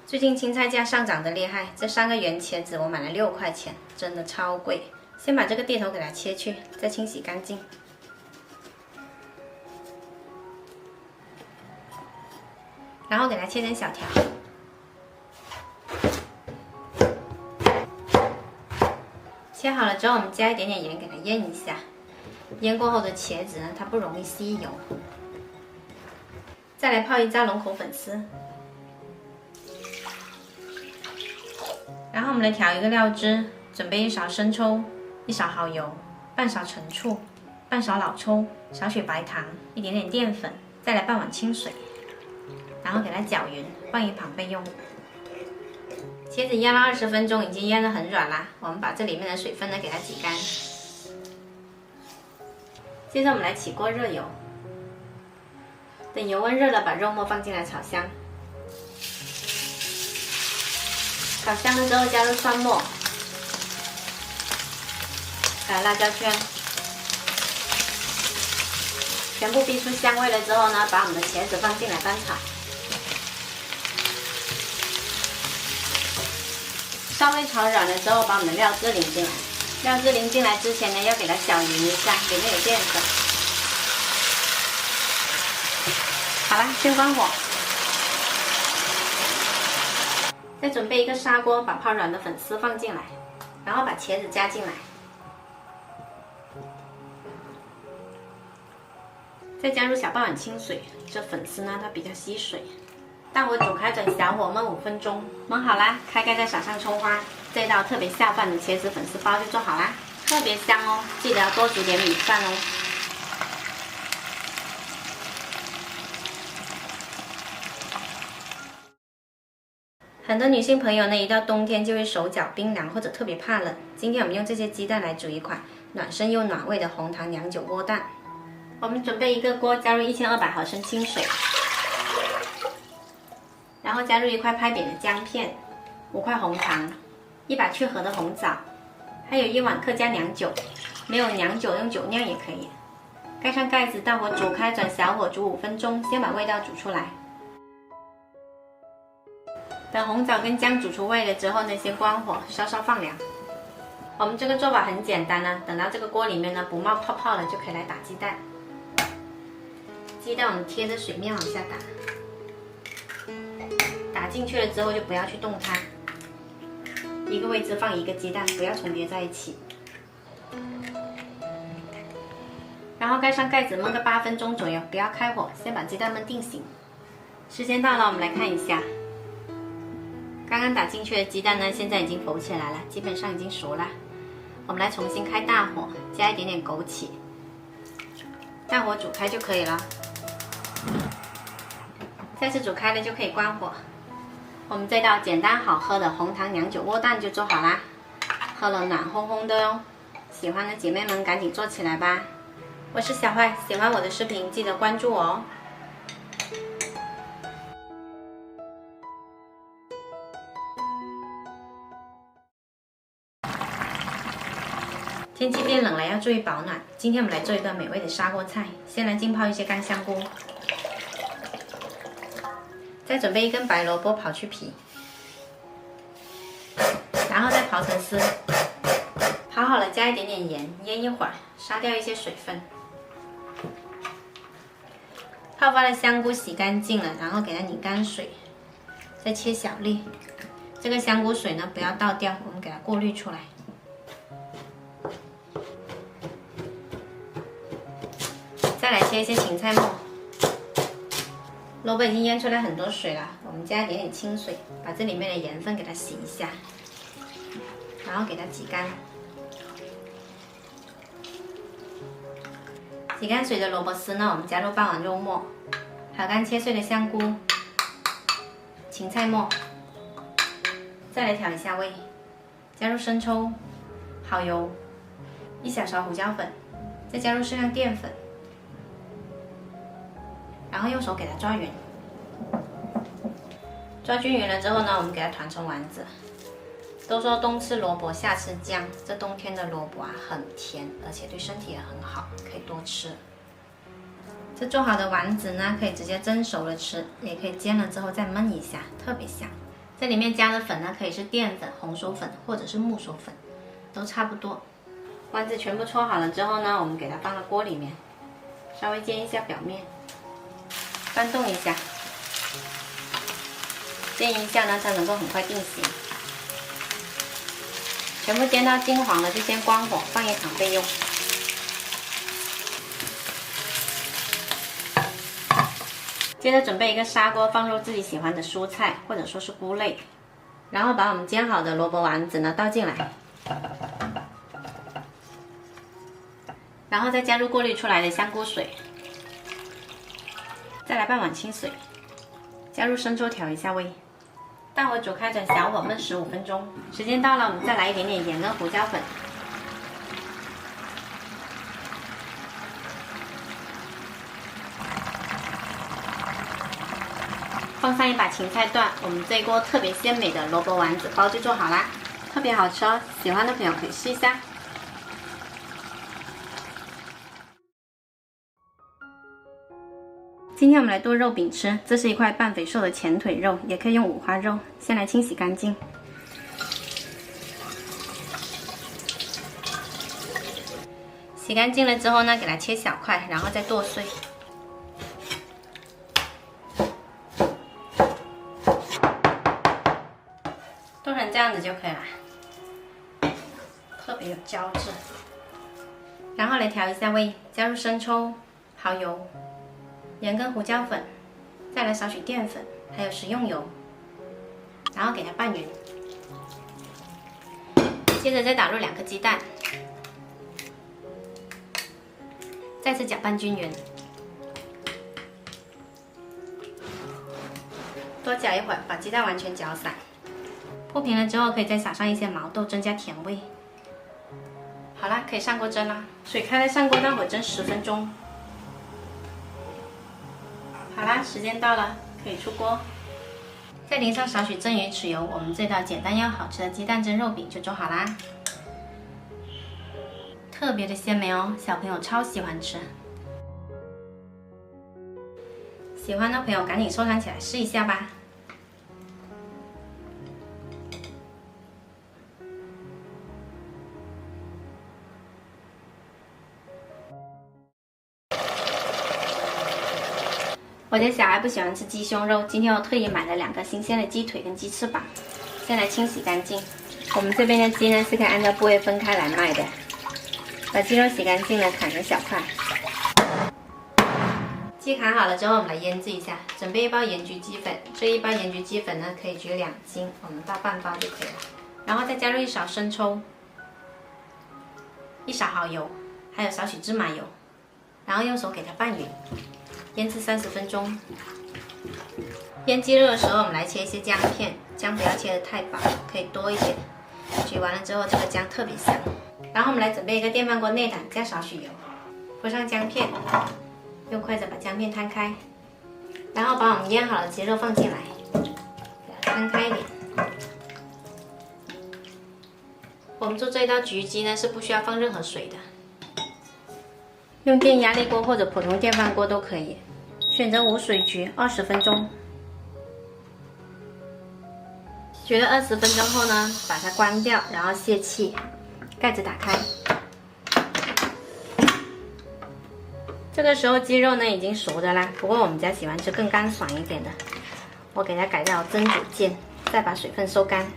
最近青菜价上涨的厉害，这3个圆茄子我买了6块钱，真的超贵。先把这个蒂头给它切去，再清洗干净。然后给它切成小条。切好了之后，我们加一点点盐给它腌一下。腌过后的茄子呢，它不容易吸油。再来泡一扎龙口粉丝。然后我们来调一个料汁，准备1勺生抽，1勺蚝油，半勺陈醋，半勺老抽，少许白糖，一点点淀粉，再来半碗清水，然后给它搅匀，放一旁备用。茄子腌了20分钟，已经腌得很软啦。我们把这里面的水分呢给它挤干。接着我们来起锅热油，等油温热了，把肉末放进来炒香。炒香了之后加入蒜末，还有辣椒圈，全部逼出香味了之后呢，把我们的茄子放进来翻炒。稍微炒软了之后，把我们的料汁淋进来。料汁淋进来之前呢，要给它搅匀一下，里面有淀粉。好了，先关火。再准备一个砂锅，把泡软的粉丝放进来，然后把茄子加进来，再加入小半碗清水。这粉丝呢，它比较吸水。大火煮开，转小火焖5分钟，焖好啦，开盖再撒上葱花。这道特别下饭的茄子粉丝包就做好啦，特别香哦！记得要多煮点米饭哦。很多女性朋友呢，一到冬天就会手脚冰凉或者特别怕冷。今天我们用这些鸡蛋来煮一款暖身又暖胃的红糖娘酒窝蛋。我们准备一个锅，加入1200毫升清水，然后加入1块拍扁的姜片，5块红糖，1把去核的红枣，还有1碗客家娘酒。没有娘酒用酒酿也可以。盖上盖子，大火煮开，转小火煮5分钟，先把味道煮出来。等红枣跟姜煮出味了之后呢，先关火，稍稍放凉。我们这个做法很简单呢，等到这个锅里面呢不冒泡泡了，就可以来打鸡蛋。鸡蛋我们贴着水面往下打，打进去了之后就不要去动它，一个位置放1个鸡蛋，不要重叠在一起。然后盖上盖子焖个8分钟左右，不要开火，先把鸡蛋焖定型。时间到了，我们来看一下。刚刚打进去的鸡蛋呢，现在已经浮起来了，基本上已经熟了。我们来重新开大火，加一点点枸杞，大火煮开就可以了。再次煮开了就可以关火。我们这道简单好喝的红糖娘酒窝蛋就做好啦，喝了暖烘烘的哦。喜欢的姐妹们赶紧做起来吧。我是小坏，喜欢我的视频记得关注我哦。天气变冷了，要注意保暖。今天我们来做一个美味的砂锅菜，先来浸泡一些干香菇，再准备1根白萝卜刨去皮，然后再刨成丝。刨好了加一点点盐，腌一会儿，杀掉一些水分。泡发的香菇洗干净了，然后给它拧干水，再切小粒。这个香菇水呢不要倒掉，我们给它过滤出来。再来切一些芹菜末。萝卜已经腌出来很多水了，我们加一点点清水，把这里面的盐分给它洗一下，然后给它挤干。挤干水的萝卜丝呢，我们加入半碗肉末，还有刚切碎的香菇、芹菜末，再来调一下味，加入生抽、蚝油、1小勺胡椒粉，再加入适量淀粉，然后用手给它抓匀。抓均匀了之后呢，我们给它团成丸子。都说冬吃萝卜夏吃姜，这冬天的萝卜啊很甜，而且对身体也很好，可以多吃。这做好的丸子呢，可以直接蒸熟了吃，也可以煎了之后再焖一下，特别香。这里面加的粉呢，可以是淀粉、红薯粉或者是木薯粉，都差不多。丸子全部搓好了之后呢，我们给它放到锅里面，稍微煎一下表面，翻动一下，煎一下呢，它能够很快定型。全部煎到金黄了，就先关火，放一旁备用。接着准备一个砂锅，放入自己喜欢的蔬菜或者说是菇类，然后把我们煎好的萝卜丸子呢倒进来，然后再加入过滤出来的香菇水，再来半碗清水，加入生抽调一下味。大火煮开，转小火焖15分钟。时间到了，我们再来一点点盐跟胡椒粉，放上一把芹菜段，我们这一锅特别鲜美的萝卜丸子包就做好啦，特别好吃哦！喜欢的朋友可以试一下。今天我们来剁肉饼吃，这是一块半肥瘦的前腿肉，也可以用五花肉。先来清洗干净，洗干净了之后呢，给它切小块，然后再剁碎。剁成这样子就可以了，特别有胶质。然后来调一下味，加入生抽、蚝油、盐跟胡椒粉，再来少许淀粉，还有食用油，然后给它拌匀。接着再打入2颗鸡蛋，再次搅拌均匀。多搅一会儿，把鸡蛋完全搅散。铺平了之后，可以再撒上一些毛豆，增加甜味。好啦，可以上锅蒸啦。水开了，上锅大火蒸10分钟。好啦，时间到了，可以出锅。再淋上少许蒸鱼豉油，我们这道简单又好吃的鸡蛋蒸肉饼就做好啦。特别的鲜美哦，小朋友超喜欢吃。喜欢的朋友赶紧收藏起来试一下吧。我家小孩不喜欢吃鸡胸肉，今天我特意买了2个新鲜的鸡腿跟鸡翅膀，先来清洗干净。我们这边的鸡呢是可以按照部位分开来卖的。把鸡肉洗干净了，砍成小块。鸡砍好了之后，我们来腌制一下。准备1包盐焗鸡粉，这1包盐焗鸡粉呢可以焗2斤，我们倒半包就可以了。然后再加入1勺生抽，1勺蚝油，还有少许芝麻油，然后用手给它拌匀。腌制30分钟。腌鸡肉的时候，我们来切一些姜片，姜不要切得太薄，可以多一点。焗完了之后，这个姜特别香。然后我们来准备一个电饭锅内胆，加少许油，铺上姜片，用筷子把姜片摊开，然后把我们腌好的鸡肉放进来，给它摊开一点。我们做这一道焗鸡呢，是不需要放任何水的，用电压力锅或者普通电饭锅都可以。选择无水焗20分钟，焗了20分钟后呢，把它关掉，然后泄气，盖子打开。这个时候鸡肉呢已经熟的啦，不过我们家喜欢吃更干爽一点的，我给它改到蒸煮键，再把水分收干。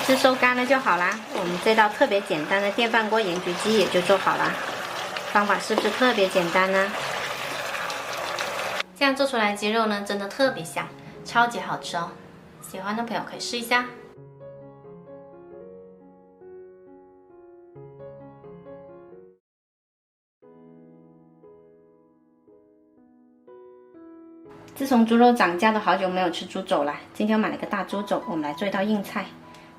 是收干了就好啦，我们这道特别简单的电饭锅盐焗鸡也就做好啦。方法是不是特别简单呢？这样做出来的鸡肉呢，真的特别香，超级好吃哦！喜欢的朋友可以试一下。自从猪肉涨价，都好久没有吃猪肘了。今天我买了个大猪肘，我们来做一道硬菜。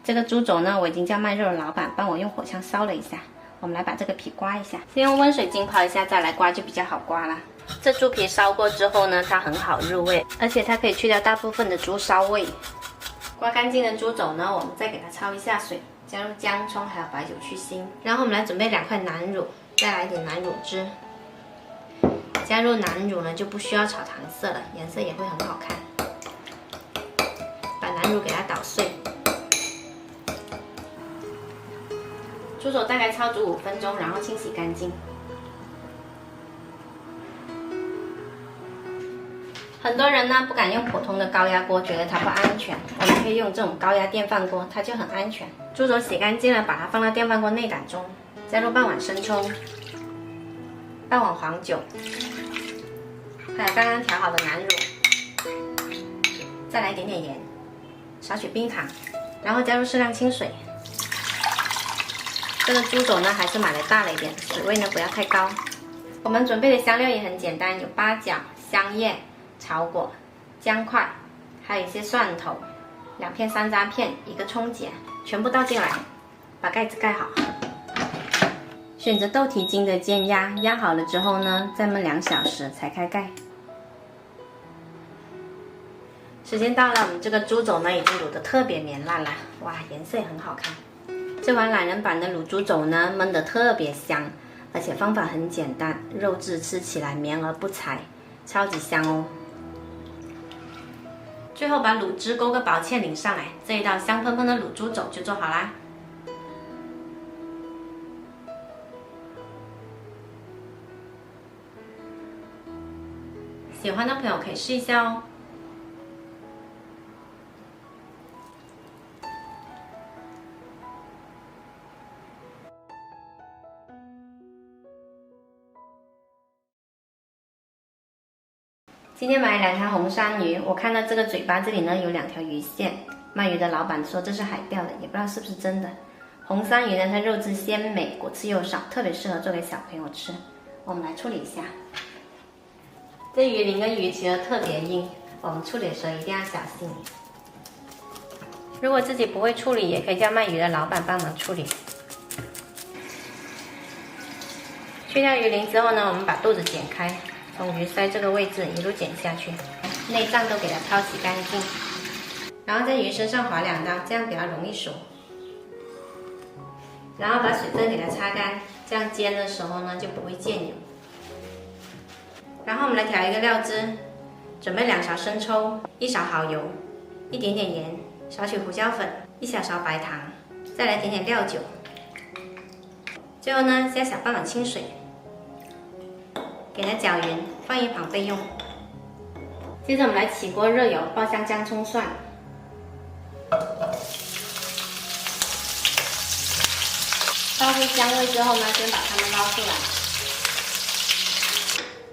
这个猪肘呢，我已经叫卖肉的老板帮我用火枪烧了一下。我们来把这个皮刮一下，先用温水浸泡一下，再来刮就比较好刮啦。这猪皮烧过之后呢，它很好入味，而且它可以去掉大部分的猪骚味。刮干净的猪肘呢，我们再给它焯一下水，加入姜、葱还有白酒去腥。然后我们来准备2块南乳，再来一点南乳汁，加入南乳呢，就不需要炒糖色了，颜色也会很好看。把南乳给它捣碎。猪肘大概焯煮5分钟，然后清洗干净。很多人呢不敢用普通的高压锅，觉得它不安全。我们可以用这种高压电饭锅，它就很安全。猪肘洗干净了，把它放到电饭锅内胆中，加入半碗生抽、半碗黄酒，还有刚刚调好的南乳，再来一点点盐，少许冰糖，然后加入适量清水。这个猪肘呢还是买的大了一点，水位呢不要太高。我们准备的香料也很简单，有八角、香叶、草果、姜块，还有一些蒜头、2片山楂片、1个葱节，全部倒进来，把盖子盖好。选择豆体精的煎鸭，压好了之后呢，再焖2小时才开盖。时间到了，我们这个猪肘呢已经卤得特别绵烂了，哇，颜色也很好看。这碗懒人版的卤猪肘呢，焖得特别香，而且方法很简单，肉质吃起来绵而不柴，超级香哦。最后把卤汁勾个薄芡淋上来，这一道香喷喷的卤猪肘就做好啦。喜欢的朋友可以试一下哦。今天买了2条红衫鱼，我看到这个嘴巴这里呢有2条鱼线，卖鱼的老板说这是海钓的，也不知道是不是真的。红衫鱼呢，它肉质鲜美，果刺又少，特别适合做给小朋友吃。我们来处理一下。这鱼鳞跟鱼鳍特别硬，我们处理的时候一定要小心。如果自己不会处理，也可以叫卖鱼的老板帮忙处理。去掉鱼鳞之后呢，我们把肚子剪开。从鱼鳃这个位置一路剪下去，内脏都给它焯洗干净，然后在鱼身上划2刀，这样比较容易熟。然后把水分给它擦干，这样煎的时候呢就不会溅油。然后我们来调一个料汁，准备2勺生抽、1勺蚝油、一点点盐、少许胡椒粉、1小勺白糖，再来点点料酒。最后呢加小半碗清水。给它搅匀，放一旁备用。接着我们来起锅热油，爆香姜、葱、蒜。爆出香味之后呢，先把它们捞出来。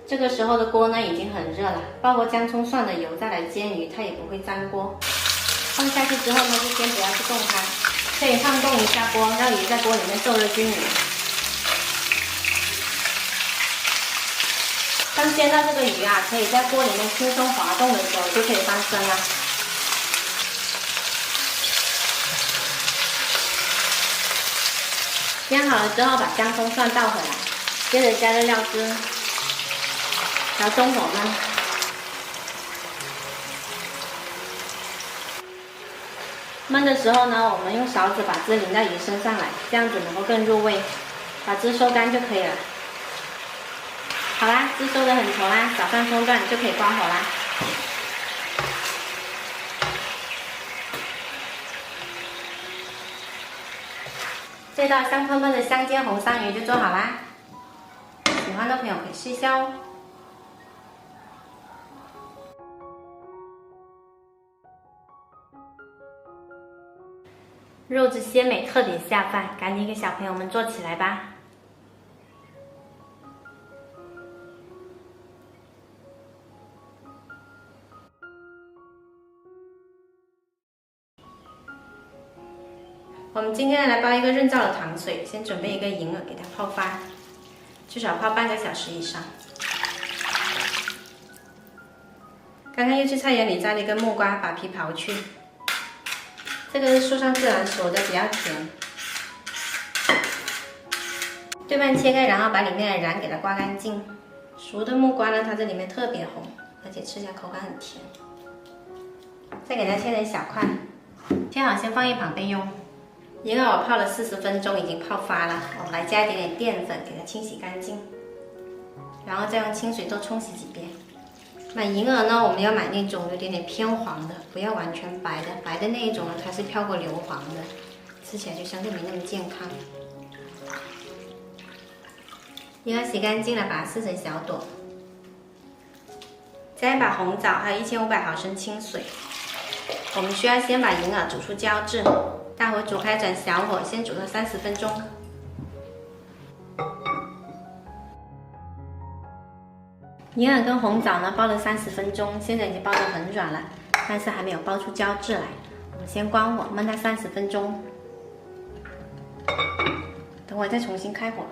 这个时候的锅呢已经很热了，爆过姜、葱、蒜的油再来煎鱼，它也不会粘锅。放下去之后呢，就先不要去动它，可以晃动一下锅，让鱼在锅里面受热均匀。当煎到这个鱼啊，可以在锅里面轻松滑动的时候，就可以翻身了。煎好了之后，把姜、葱、蒜倒回来，接着加热料汁，调中火焖。焖的时候呢，我们用勺子把汁淋到鱼身上来，这样子能够更入味。把汁收干就可以了。好啦，汁收得很稠啦，搅拌中断就可以关火啦。这道香喷喷的香煎红衫鱼就做好啦，喜欢的朋友可以试一下哦。肉质鲜美，特别下饭，赶紧给小朋友们做起来吧。我们今天来煲一个润燥的糖水，先准备一个银耳给它泡发，至少泡半个小时以上。刚刚又去菜园里摘了一根木瓜，把皮刨去。这个是树上自然熟的，比较甜。对半切开，然后把里面的瓤给它刮干净。熟的木瓜呢，它这里面特别红，而且吃起来口感很甜。再给它切成小块，切好先放一旁备用。银耳我泡了40分钟，已经泡发了。我们来加一点点淀粉，给它清洗干净。然后再用清水多冲洗几遍。买银耳呢，我们要买那种有点偏黄的，不要完全白的。白的那一种呢，它是飘过硫磺的，吃起来就相对没那么健康。银耳洗干净了，把它撕成小朵。再一把红枣，还有1500毫升清水。我们需要先把银耳煮出胶质，大火煮开，转小火，先煮个30分钟。银耳跟红枣呢煲了30分钟，现在已经煲得很软了，但是还没有煲出胶质来。我们先关火焖它30分钟，等会再重新开火。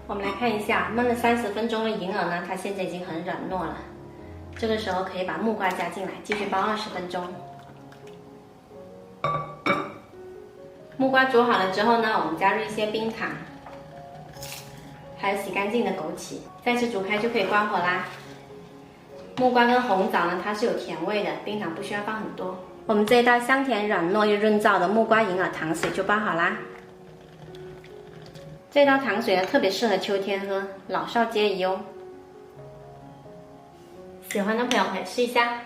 我们来看一下，焖了30分钟的银耳呢，它现在已经很软糯了。这个时候可以把木瓜加进来，继续煲20分钟。木瓜煮好了之后呢，我们加入一些冰糖。还有洗干净的枸杞，再次煮开就可以关火啦。木瓜跟红枣呢，它是有甜味的，冰糖不需要放很多。我们这一道香甜软糯又润燥的木瓜银耳糖水就煲好啦。这道糖水呢，特别适合秋天喝，老少皆宜哦。喜欢的朋友可以试一下。